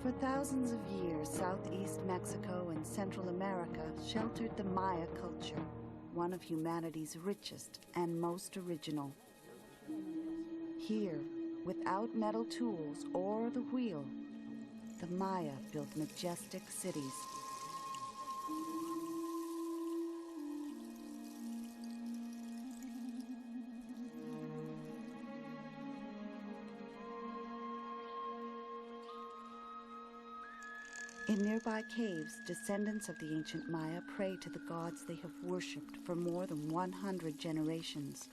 For thousands of years, southeast Mexico and Central America sheltered the Maya culture, one of humanity's richest and most original. Here, without metal tools or the wheel, the Maya built majestic cities. In nearby caves, descendants of the ancient Maya pray to the gods they have worshipped for more than 100 generations.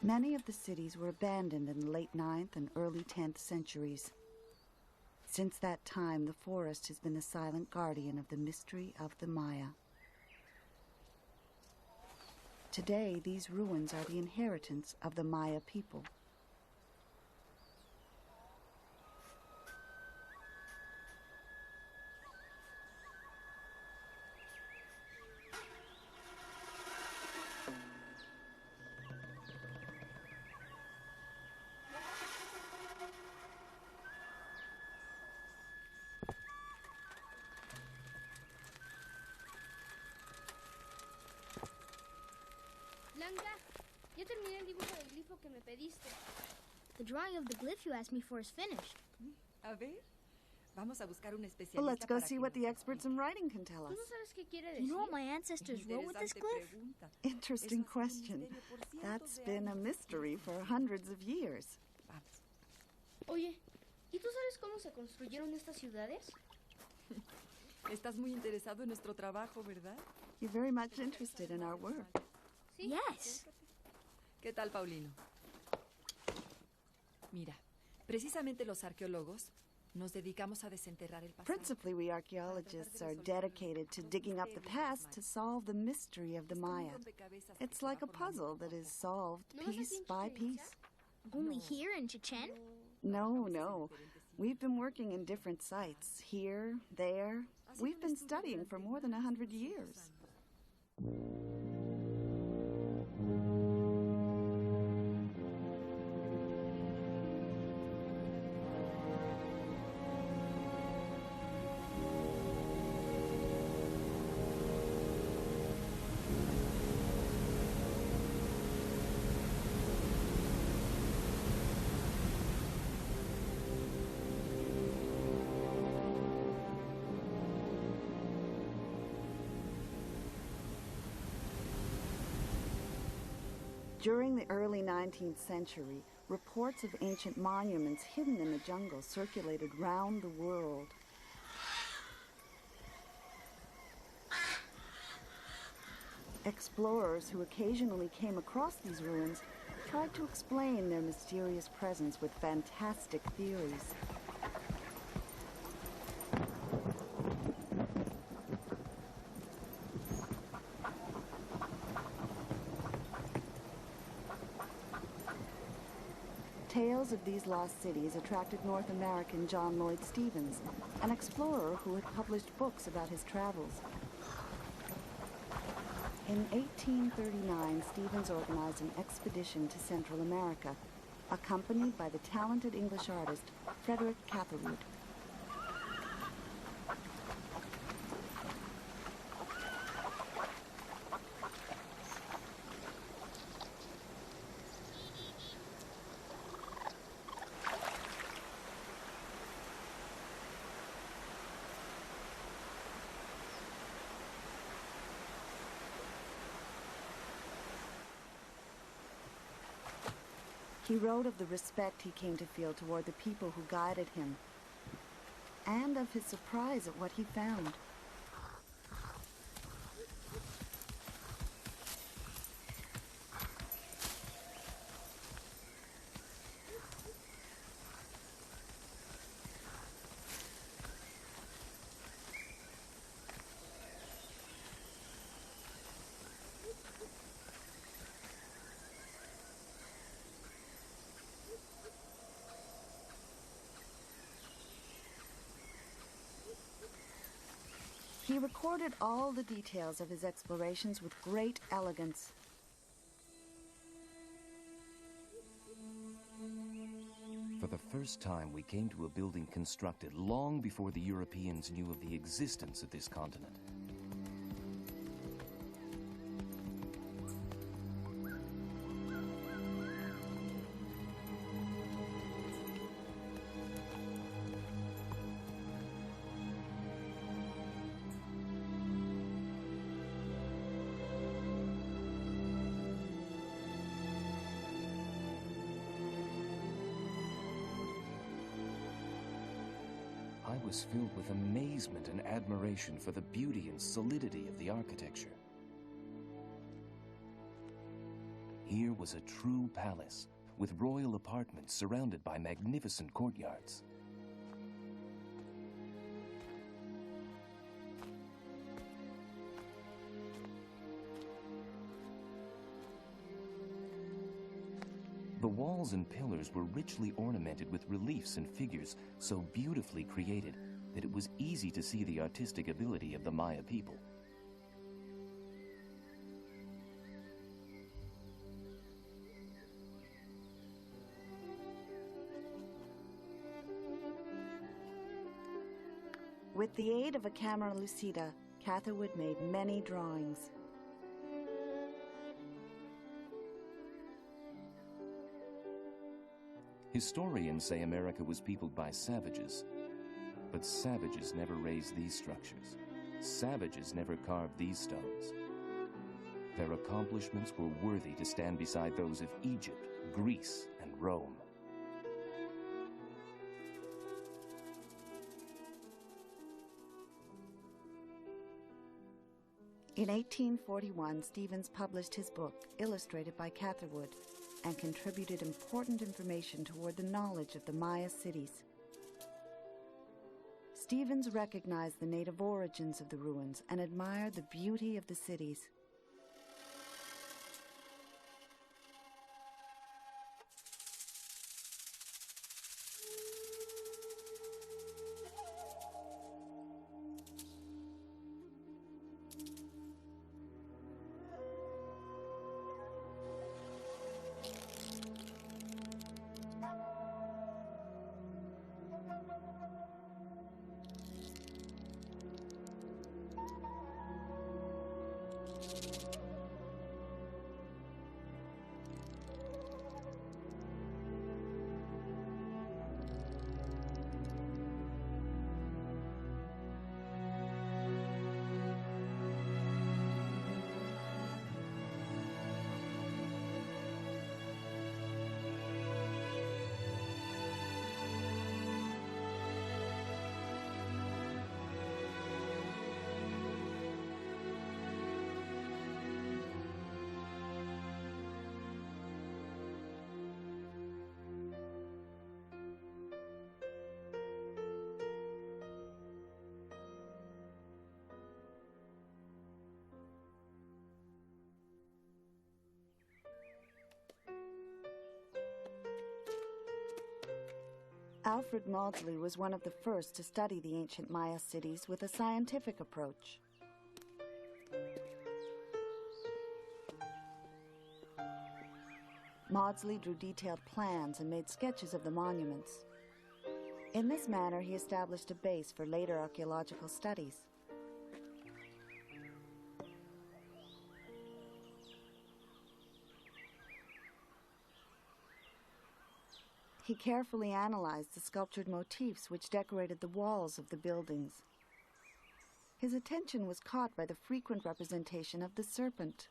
Many of the cities were abandoned in the late 9th and early 10th centuries. Since that time, the forest has been the silent guardian of the mystery of the Maya. Today, these ruins are the inheritance of the Maya people. Blanca, ya terminé el dibujo del glifo que me pediste. The drawing of the glyph you asked me for is finished. A ver, vamos a buscar un especialista. Well, let's go para see que what nos the experts in writing can tell ¿Tú us. no sabes qué quiere Do decir? you know what my ancestors wrote with this Interesante glyph? pregunta. Interesting Eso ha sido un question. misterio por cientos That's de been a años. mystery for hundreds of years. Vamos. Oye, ¿y tú sabes cómo se construyeron estas ciudades? Estás muy interesado en nuestro trabajo, ¿verdad? You're very much interested in our work. Sí. Yes. ¿Qué tal, Paulino? Mira, precisamente los arqueólogos nos dedicamos a desenterrar el pasado. Principally, we archaeologists are dedicated to digging up the past to solve the mystery of the Maya. It's like a puzzle that is solved piece by piece. Only here in Chichen? No. We've been working in different sites, here, there. We've been studying for more than 100 years. During the early 19th century, reports of ancient monuments hidden in the jungle circulated round the world. Explorers who occasionally came across these ruins tried to explain their mysterious presence with fantastic theories. Tales of these lost cities attracted North American John Lloyd Stephens, an explorer who had published books about his travels. In 1839, Stephens organized an expedition to Central America, accompanied by the talented English artist Frederick Catherwood. He wrote of the respect he came to feel toward the people who guided him, and of his surprise at what he found. recorded all the details of his explorations with great elegance. For the first time, we came to a building constructed long before the Europeans knew of the existence of this continent. I was filled with amazement and admiration for the beauty and solidity of the architecture. Here was a true palace, with royal apartments surrounded by magnificent courtyards. The walls and pillars were richly ornamented with reliefs and figures so beautifully created that it was easy to see the artistic ability of the Maya people. With the aid of a camera lucida, Catherwood made many drawings. Historians say America was peopled by savages, but savages never raised these structures. Savages never carved these stones. Their accomplishments were worthy to stand beside those of Egypt, Greece, and Rome. In 1841, Stevens published his book, illustrated by Catherwood, and contributed important information toward the knowledge of the Maya cities. Stevens recognized the native origins of the ruins and admired the beauty of the cities. Alfred Maudsley was one of the first to study the ancient Maya cities with a scientific approach. Maudsley drew detailed plans and made sketches of the monuments. In this manner, he established a base for later archaeological studies. He carefully analyzed the sculptured motifs which decorated the walls of the buildings. His attention was caught by the frequent representation of the serpent.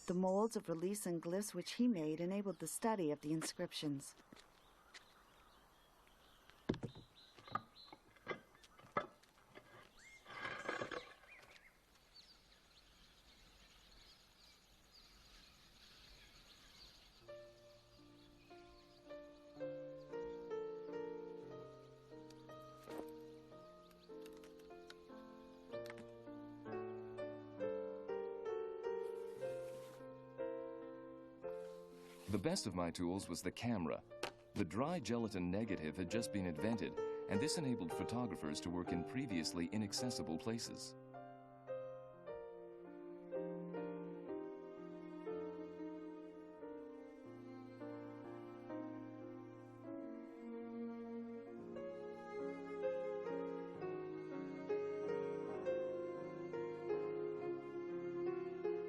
The molds of reliefs and glyphs which he made enabled the study of the inscriptions. The best of my tools was the camera. The dry gelatin negative had just been invented, and this enabled photographers to work in previously inaccessible places.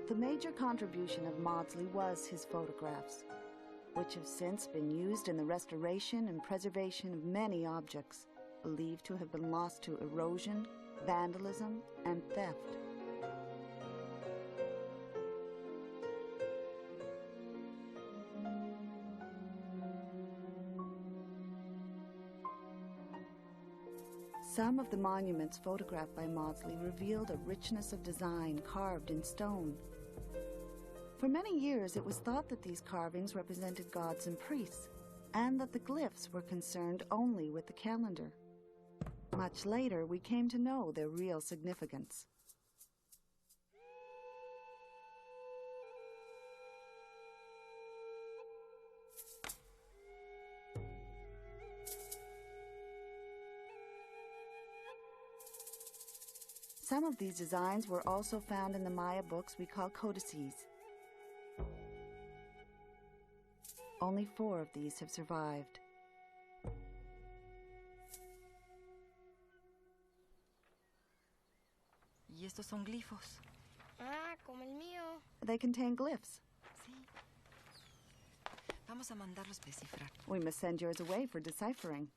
The major contribution of Maudsley was his photographs, which have since been used in the restoration and preservation of many objects believed to have been lost to erosion, vandalism, and theft. Some of the monuments photographed by Maudsley revealed a richness of design carved in stone. For many years, it was thought that these carvings represented gods and priests, and that the glyphs were concerned only with the calendar. Much later, we came to know their real significance. Some of these designs were also found in the Maya books we call codices. Only 4 of these have survived. ¿Y estos son glifos? Ah, como el mío. They contain glyphs. Sí. Vamos a mandarlos descifrar. We must send yours away for deciphering.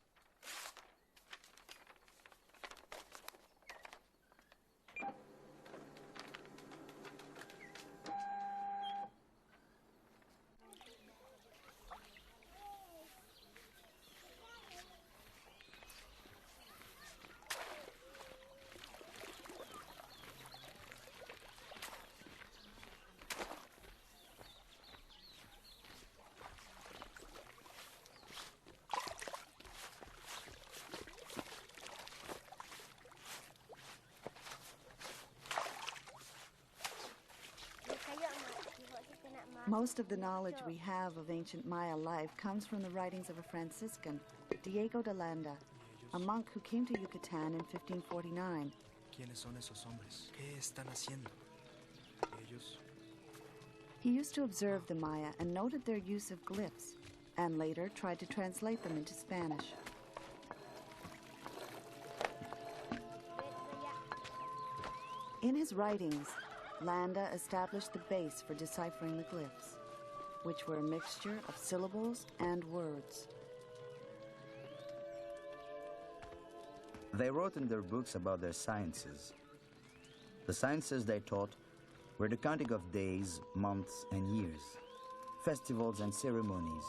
Most of the knowledge we have of ancient Maya life comes from the writings of a Franciscan, Diego de Landa, a monk who came to Yucatan in 1549. ¿Quiénes son esos hombres? ¿Qué están haciendo? Ellos. He used to observe the Maya and noted their use of glyphs, and later tried to translate them into Spanish. In his writings, Landa established the base for deciphering the glyphs, which were a mixture of syllables and words. They wrote in their books about their sciences. The sciences they taught were the counting of days, months, and years, festivals and ceremonies,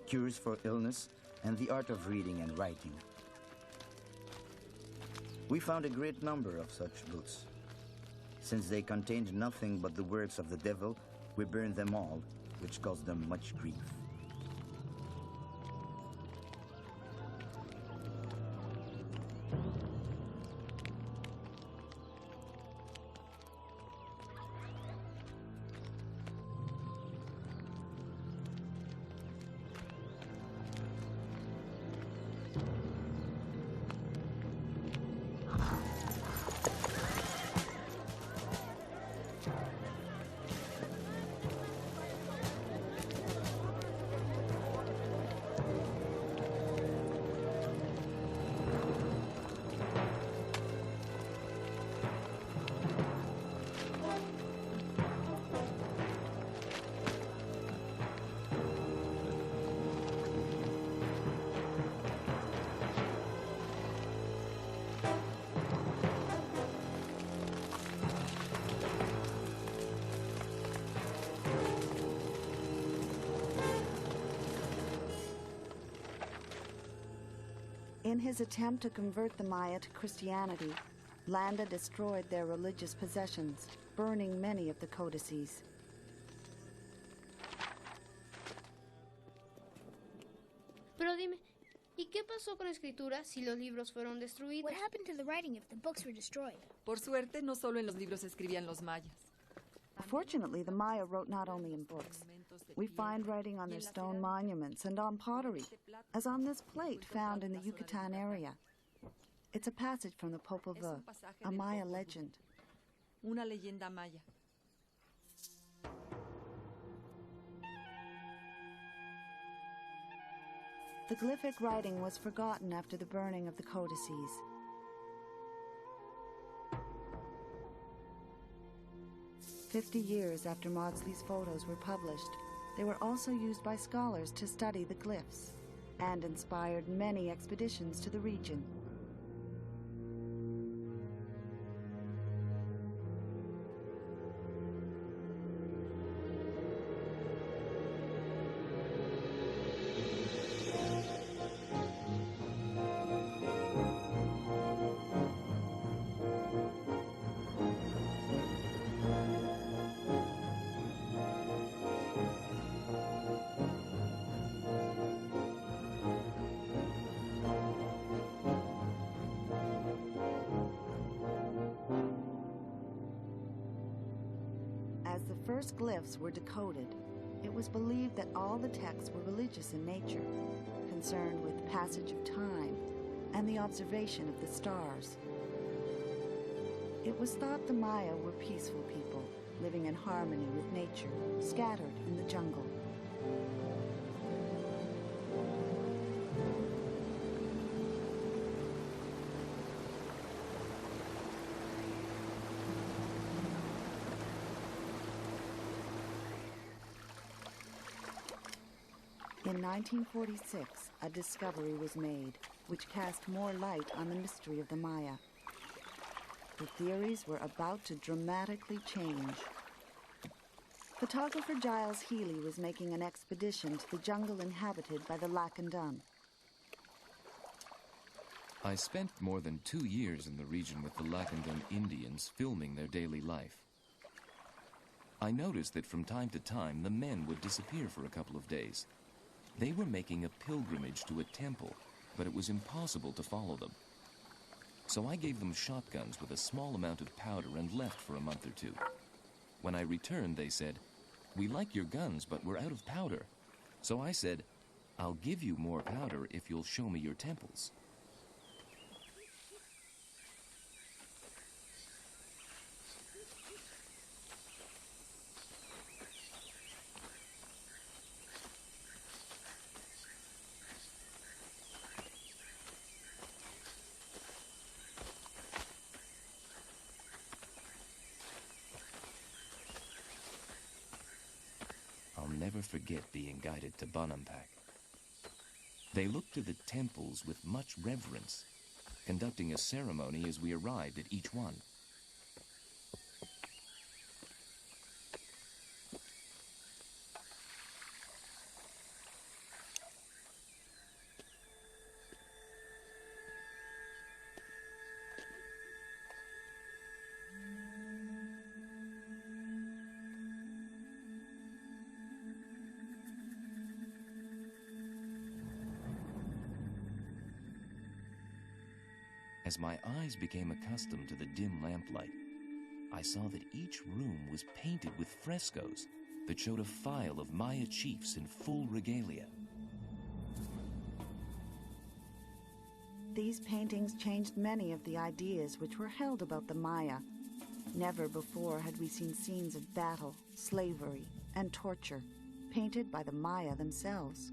cures for illness, and the art of reading and writing. We found a great number of such books. Since they contained nothing but the works of the devil, we burned them all, which caused them much grief. In his attempt to convert the Maya to Christianity, Landa destroyed their religious possessions, burning many of the codices. Pero dime, ¿y qué pasó con la escritura si los libros fueron destruidos? What happened to the writing if the books were destroyed? Por suerte, no solo en los libros escribían los mayas. Fortunately, the Maya wrote not only in books. We find writing on their stone monuments and on pottery, as on this plate found in the Yucatán area. It's a passage from the Popol Vuh, a Maya legend. Una leyenda maya. The glyphic writing was forgotten after the burning of the codices. "50 years after Maudsley's photos were published, they were also used by scholars to study the glyphs and inspired many expeditions to the region. As the first glyphs were decoded, it was believed that all the texts were religious in nature, concerned with passage of time and the observation of the stars. It was thought the Maya were peaceful people, living in harmony with nature, scattered in the jungle. In 1946, a discovery was made which cast more light on the mystery of the Maya. The theories were about to dramatically change. Photographer Giles Healy was making an expedition to the jungle inhabited by the Lacandon. I spent more than 2 years in the region with the Lacandon Indians filming their daily life. I noticed that from time to time the men would disappear for a couple of days. They were making a pilgrimage to a temple, but it was impossible to follow them. So I gave them shotguns with a small amount of powder and left for a month or two. When I returned, they said, "We like your guns, but we're out of powder." So I said, "I'll give you more powder if you'll show me your temples." I'll never forget being guided to Bonampak. They looked to the temples with much reverence, conducting a ceremony as we arrived at each one. As my eyes became accustomed to the dim lamplight, I saw that each room was painted with frescoes that showed a file of Maya chiefs in full regalia. These paintings changed many of the ideas which were held about the Maya. Never before had we seen scenes of battle, slavery, and torture, painted by the Maya themselves.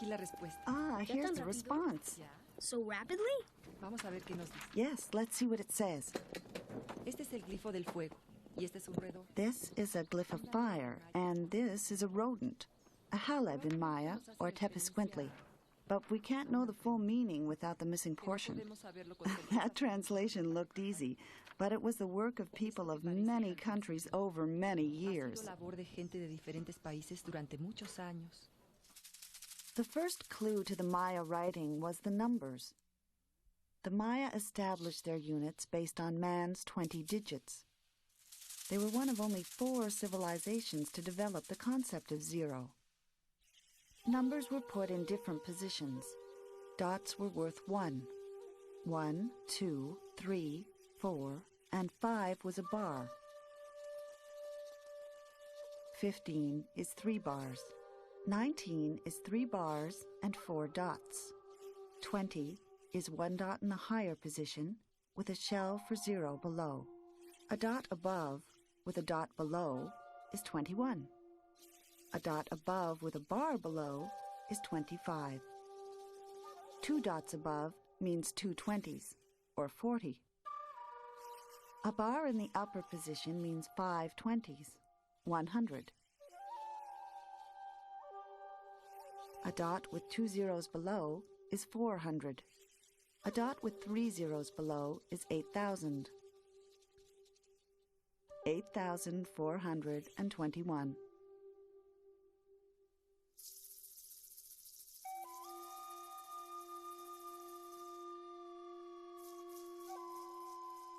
La respuesta. Ah, Ya here's tan the rápido? response. Ya. So rapidly? Vamos a ver qué nos dice. Yes, let's see what it says. Este es el glifo del fuego. Y este es un roedor. This is a glyph of fire, and this is a rodent, a haleb in Maya, or Tepescuintli. But we can't know the full meaning without the missing portion. Podemos saberlo con certeza. That translation looked easy, But it was the work of people of many countries over many years. Labor de gente de diferentes países durante muchos años. The first clue to the Maya writing was the numbers. The Maya established their units based on man's 20 digits. They were one of only 4 civilizations to develop the concept of zero. Numbers were put in different positions. Dots were worth 1. 1, 2, 3, 4, and 5 was a bar. 15 is 3 bars. 19 is 3 bars and 4 dots. 20 is 1 dot in the higher position with a shell for 0 below. A dot above with a dot below is 21. A dot above with a bar below is 25. 2 dots above means 2 20s, or 40. A bar in the upper position means 5 20s, 100. A dot with 2 zeros below is 400. A dot with 3 zeros below is 8,000. 8,421.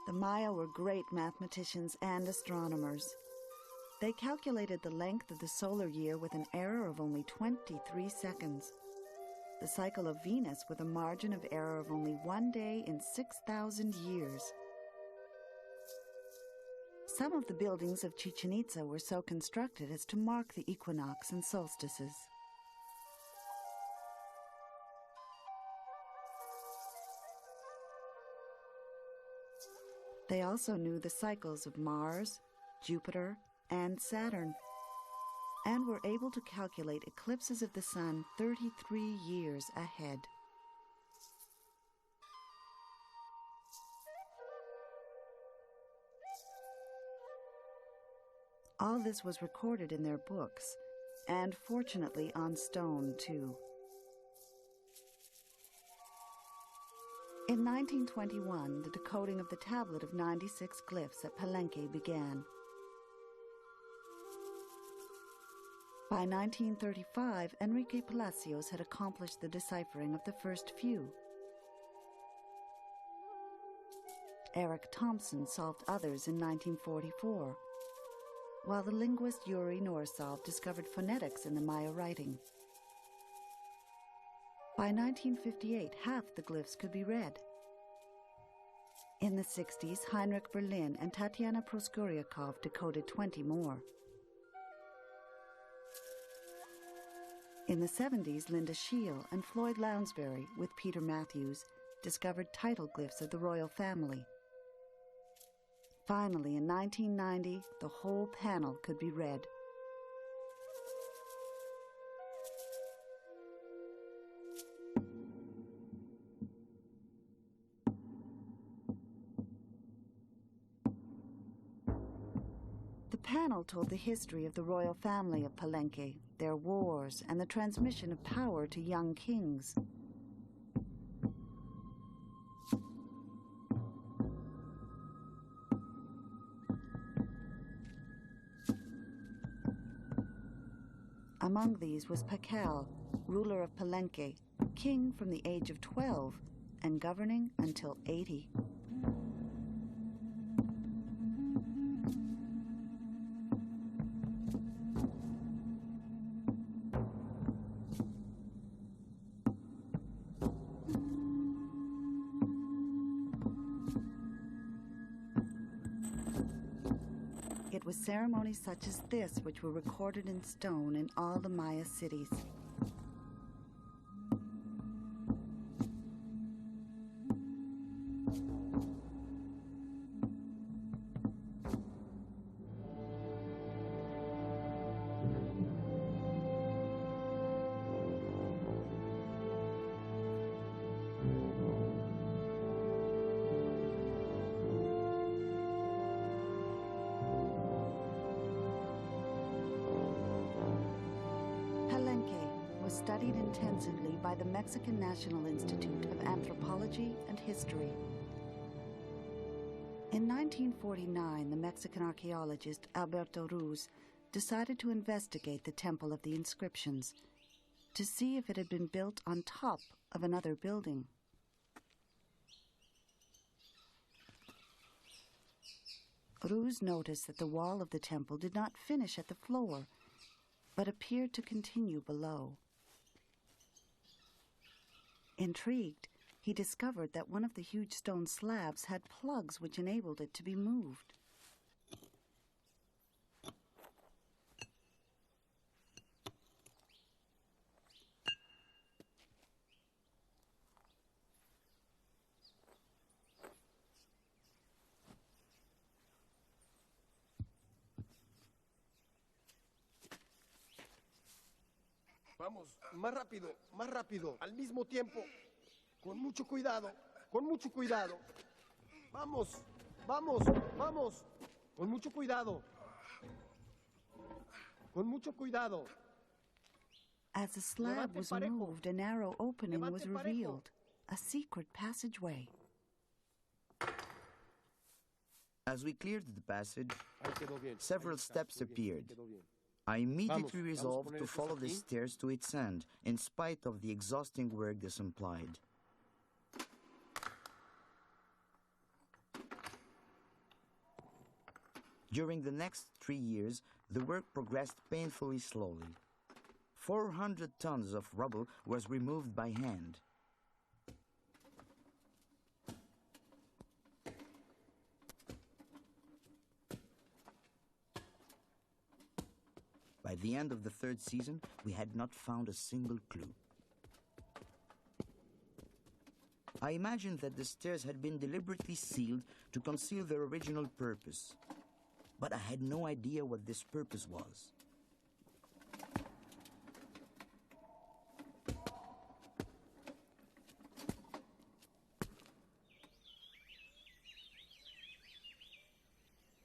The Maya were great mathematicians and astronomers. They calculated the length of the solar year with an error of only 23 seconds. The cycle of Venus with a margin of error of only 1 day in 6,000 years. Some of the buildings of Chichen Itza were so constructed as to mark the equinox and solstices. They also knew the cycles of Mars, Jupiter, and Saturn, and were able to calculate eclipses of the sun 33 years ahead. All this was recorded in their books, and fortunately on stone, too. In 1921, the decoding of the tablet of 96 glyphs at Palenque began. By 1935, Enrique Palacios had accomplished the deciphering of the first few. Eric Thompson solved others in 1944, while the linguist Yuri Norsov discovered phonetics in the Maya writing. By 1958, half the glyphs could be read. In the 60s, Heinrich Berlin and Tatiana Proskoryakov decoded 20 more. In the 70s, Linda Scheel and Floyd Lounsbury, with Peter Matthews, discovered title glyphs of the royal family. Finally, in 1990, the whole panel could be read. The panel told the history of the royal family of Palenque, their wars, and the transmission of power to young kings. Among these was Pakal, ruler of Palenque, king from the age of 12 and governing until 80. It was ceremonies such as this which were recorded in stone in all the Maya cities. Studied intensively by the Mexican National Institute of Anthropology and History. In 1949, the Mexican archaeologist Alberto Ruz decided to investigate the Temple of the Inscriptions to see if it had been built on top of another building. Ruz noticed that the wall of the temple did not finish at the floor, but appeared to continue below. Intrigued, he discovered that one of the huge stone slabs had plugs which enabled it to be moved. Vamos, más rápido, al mismo tiempo. Con mucho cuidado, con mucho cuidado. Vamos, vamos, vamos. Con mucho cuidado. Con mucho cuidado. As the slab was moved, a narrow opening was revealed, a secret passageway. As we cleared the passage, several steps appeared. I immediately resolved to follow the stairs to its end, in spite of the exhausting work this implied. During the next 3 years, the work progressed painfully slowly. 400 tons of rubble was removed by hand. By the end of the 3rd season, we had not found a single clue. I imagined that the stairs had been deliberately sealed to conceal their original purpose, but I had no idea what this purpose was.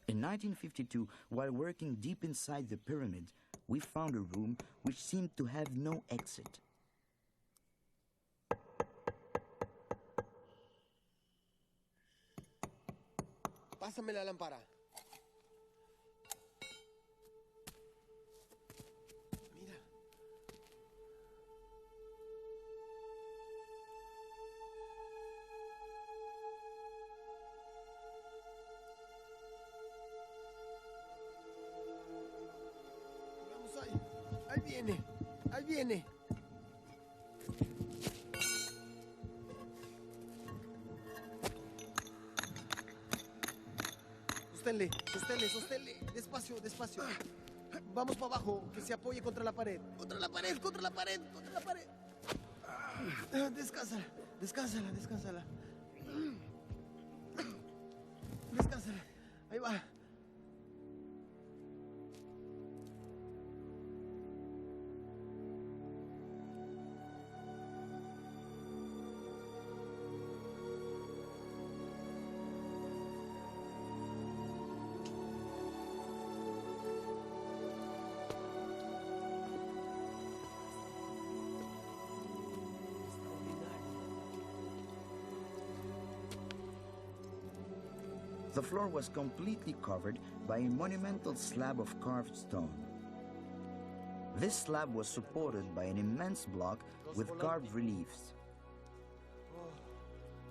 In 1952, while working deep inside the pyramid, we found a room which seemed to have no exit. Pásame la lámpara. Mira. Vamos ahí. Ahí viene. Ahí viene. Sosténle. Despacio, despacio. Vamos para abajo, que se apoye contra la pared. Contra la pared. Descánsala. Descánsala. Ahí va. The floor was completely covered by a monumental slab of carved stone. This slab was supported by an immense block with carved reliefs. Oh,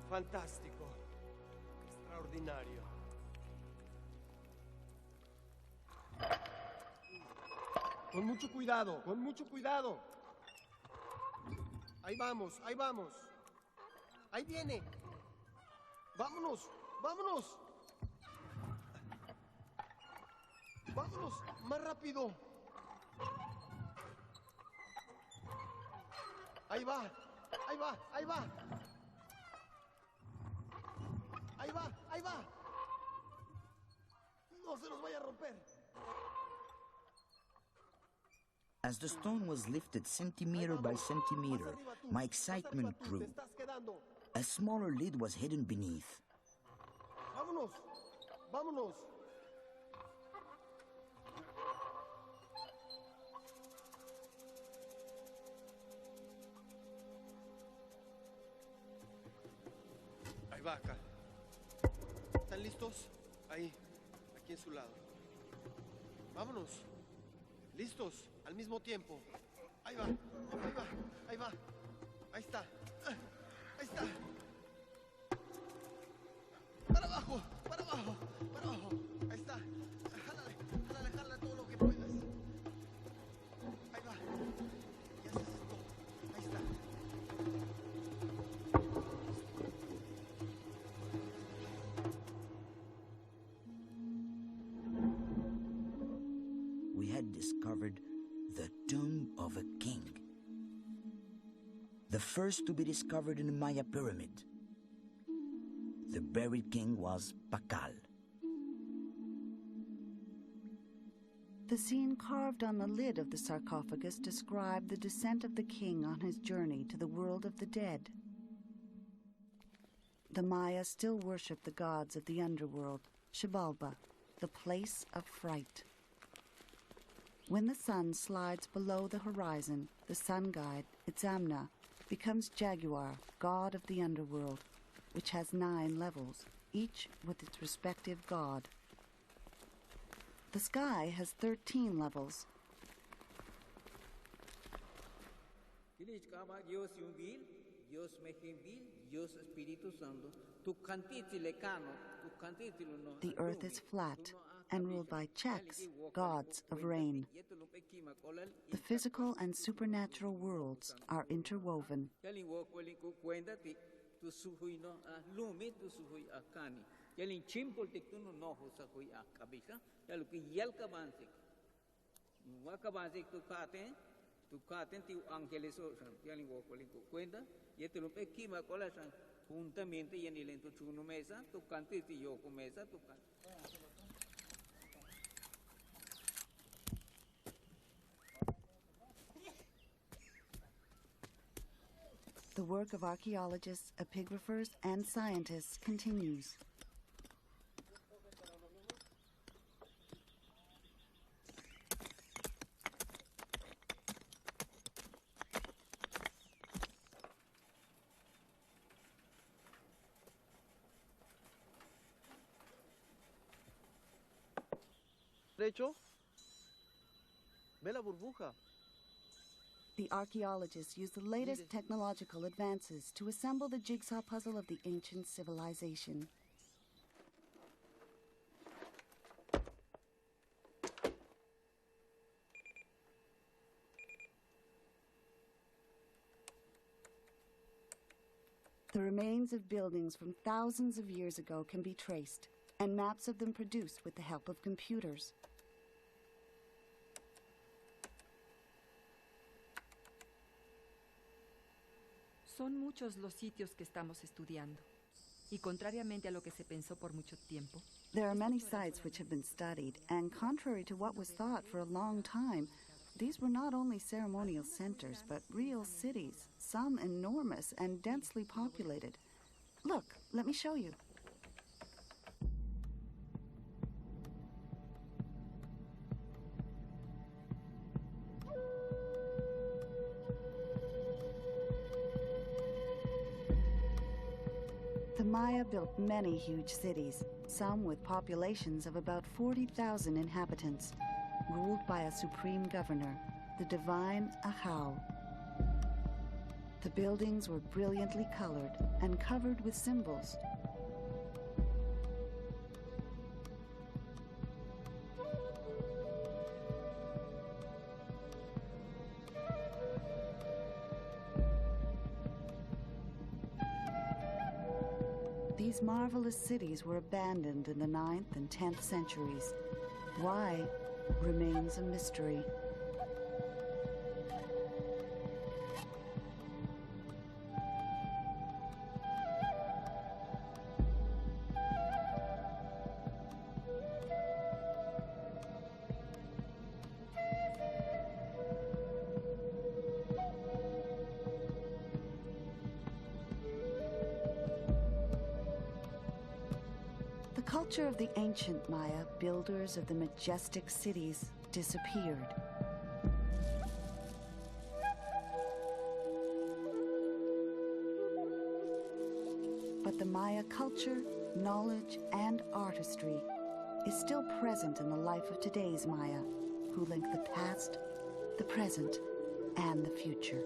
fantástico. Extraordinario. Con mucho cuidado. Ahí vamos. Ahí viene. Vámonos. Vámonos, más rápido. Ahí va. No se nos vaya a romper. As the stone was lifted centimeter by centimeter, my excitement grew. A smaller lid was hidden beneath. Vámonos. Ahí va acá. Está ¿Están listos? Ahí, aquí en su lado. Vámonos. Listos, al mismo tiempo. Ahí va, ahí va, ahí va. Ahí está. Ahí está. Para abajo, para abajo, para abajo. Ahí está. Jálale, jálale, jálale todo lo que puedas. Ahí va. Y haces esto. Ahí está. We had discovered the tomb of a king. The first to be discovered in the Maya pyramid. The buried king was Pakal. The scene carved on the lid of the sarcophagus described the descent of the king on his journey to the world of the dead. The Maya still worship the gods of the underworld, Xibalba, the place of fright. When the sun slides below the horizon, the sun god, Itzamna, becomes Jaguar, god of the underworld, which has 9 levels, each with its respective god. The sky has 13 levels. The earth is flat and ruled by Cheks, gods of rain. The physical and supernatural worlds are interwoven. The work of archaeologists, epigraphers, and scientists continues. ¿Derecho? Ve la burbuja. The archaeologists use the latest technological advances to assemble the jigsaw puzzle of the ancient civilization. The remains of buildings from thousands of years ago can be traced, and maps of them produced with the help of computers. Son muchos los sitios que estamos estudiando. Y contrariamente a lo que se pensó por mucho tiempo, There are many sites which have been studied, and contrary to what was thought for a long time, these were not only ceremonial centers, but real cities, some enormous and densely populated. Look, let me show you. The Maya built many huge cities, some with populations of about 40,000 inhabitants, ruled by a supreme governor, the divine Ahau. The buildings were brilliantly colored and covered with symbols. These marvelous cities were abandoned in the 9th and 10th centuries. Why remains a mystery. The culture of the ancient Maya, builders of the majestic cities, disappeared. But the Maya culture, knowledge, and artistry is still present in the life of today's Maya, who link the past, the present, and the future.